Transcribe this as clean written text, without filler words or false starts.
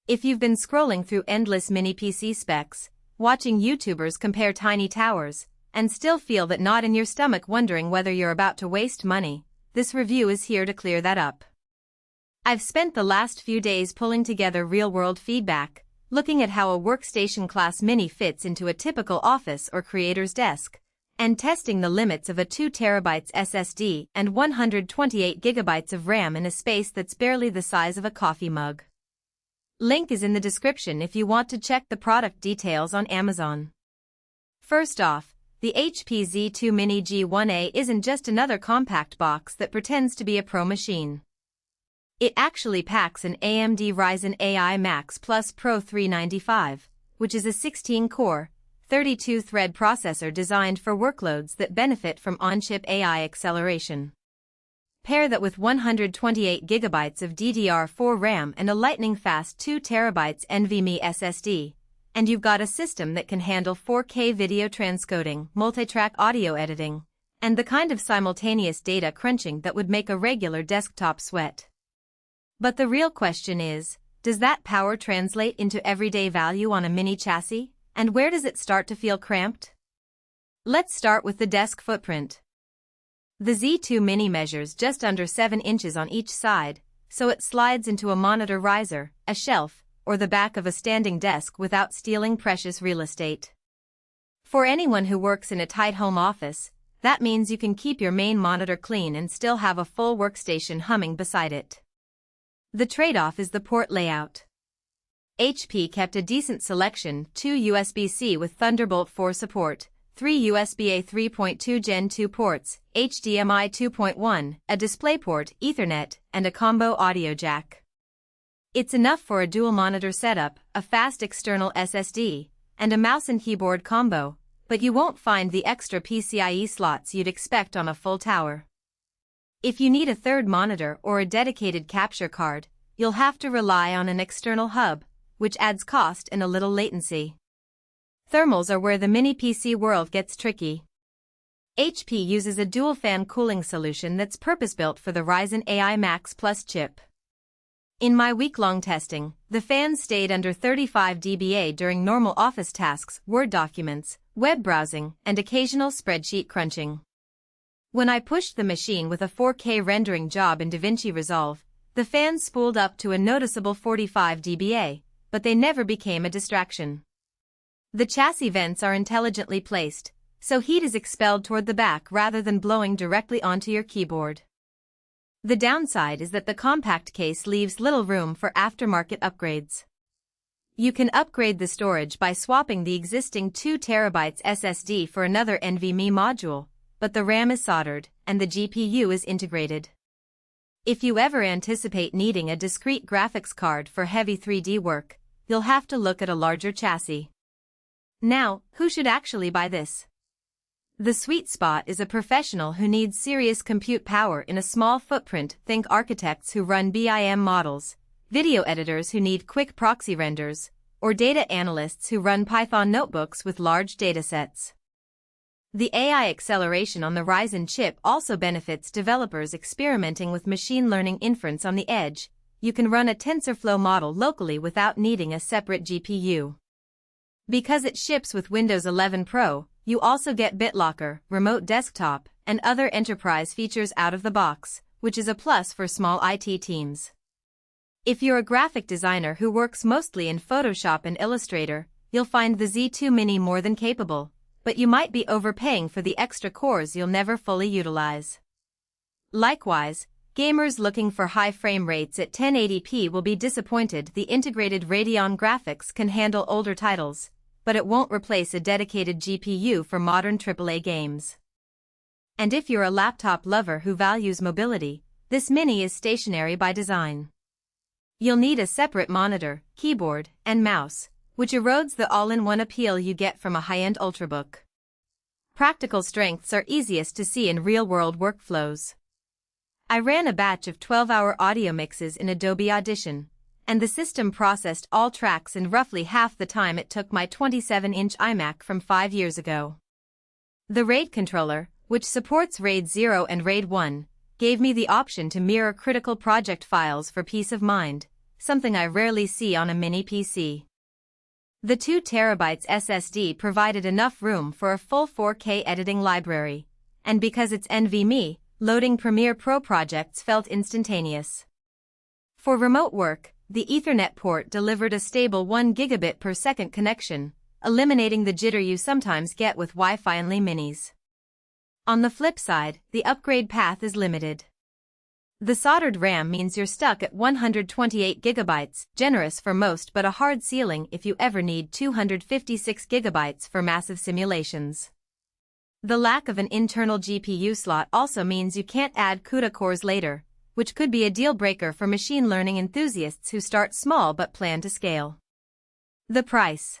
If you've been scrolling through endless mini PC specs, watching YouTubers compare tiny towers, and still feel that knot in your stomach wondering whether you're about to waste money, this review is here to clear that up. I've spent the last few days pulling together real-world feedback, looking at how a workstation class mini fits into a typical office or creator's desk, and testing the limits of a 2TB SSD and 128GB of RAM in a space that's barely the size of a coffee mug. Link is in the description if you want to check the product details on Amazon. First off, the HP Z2 Mini G1a isn't just another compact box that pretends to be a pro machine. It actually packs an AMD Ryzen AI Max Plus Pro 395, which is a 16-core, 32-thread processor designed for workloads that benefit from on-chip AI acceleration. Pair that with 128GB of DDR4 RAM and a lightning-fast 2TB NVMe SSD, and you've got a system that can handle 4K video transcoding, multi-track audio editing, and the kind of simultaneous data crunching that would make a regular desktop sweat. But the real question is, does that power translate into everyday value on a mini chassis, and where does it start to feel cramped? Let's start with the desk footprint. The Z2 Mini measures just under 7 inches on each side, so it slides into a monitor riser, a shelf, or the back of a standing desk without stealing precious real estate. For anyone who works in a tight home office, that means you can keep your main monitor clean and still have a full workstation humming beside it. The trade-off is the port layout. HP kept a decent selection: 2 USB-C with Thunderbolt 4 support, 3 USB-A 3.2 Gen 2 ports, HDMI 2.1, a DisplayPort, Ethernet, and a combo audio jack. It's enough for a dual monitor setup, a fast external SSD, and a mouse and keyboard combo, but you won't find the extra PCIe slots you'd expect on a full tower. If you need a third monitor or a dedicated capture card, you'll have to rely on an external hub, which adds cost and a little latency. Thermals are where the mini PC world gets tricky. HP uses a dual-fan cooling solution that's purpose-built for the Ryzen AI Max Plus chip. In my week-long testing, the fans stayed under 35 dBA during normal office tasks, Word documents, web browsing, and occasional spreadsheet crunching. When I pushed the machine with a 4K rendering job in DaVinci Resolve, the fans spooled up to a noticeable 45 dBA, but they never became a distraction. The chassis vents are intelligently placed, so heat is expelled toward the back rather than blowing directly onto your keyboard. The downside is that the compact case leaves little room for aftermarket upgrades. You can upgrade the storage by swapping the existing 2TB SSD for another NVMe module, but the RAM is soldered, and the GPU is integrated. If you ever anticipate needing a discrete graphics card for heavy 3D work, you'll have to look at a larger chassis. Now, who should actually buy this? The sweet spot is a professional who needs serious compute power in a small footprint. Think architects who run BIM models, video editors who need quick proxy renders, or data analysts who run Python notebooks with large datasets. The AI acceleration on the Ryzen chip also benefits developers experimenting with machine learning inference on the edge. You can run a TensorFlow model locally without needing a separate GPU. Because it ships with Windows 11 Pro, you also get BitLocker, remote desktop, and other enterprise features out of the box, which is a plus for small IT teams. If you're a graphic designer who works mostly in Photoshop and Illustrator, you'll find the Z2 Mini more than capable, but you might be overpaying for the extra cores you'll never fully utilize. Likewise, gamers looking for high frame rates at 1080p will be disappointed. The integrated Radeon graphics can handle older titles, but it won't replace a dedicated GPU for modern AAA games. And if you're a laptop lover who values mobility, this mini is stationary by design. You'll need a separate monitor, keyboard, and mouse, which erodes the all-in-one appeal you get from a high-end ultrabook. Practical strengths are easiest to see in real-world workflows. I ran a batch of 12-hour audio mixes in Adobe Audition, and the system processed all tracks in roughly half the time it took my 27-inch iMac from 5 years ago. The RAID controller, which supports RAID 0 and RAID 1, gave me the option to mirror critical project files for peace of mind, something I rarely see on a mini PC. The 2TB SSD provided enough room for a full 4K editing library, and because it's NVMe, loading Premiere Pro projects felt instantaneous. For remote work, the Ethernet port delivered a stable 1 gigabit per second connection, eliminating the jitter you sometimes get with Wi-Fi-only minis. On the flip side, the upgrade path is limited. The soldered RAM means you're stuck at 128 gigabytes, generous for most but a hard ceiling if you ever need 256 gigabytes for massive simulations. The lack of an internal GPU slot also means you can't add CUDA cores later, which could be a deal-breaker for machine learning enthusiasts who start small but plan to scale. The price.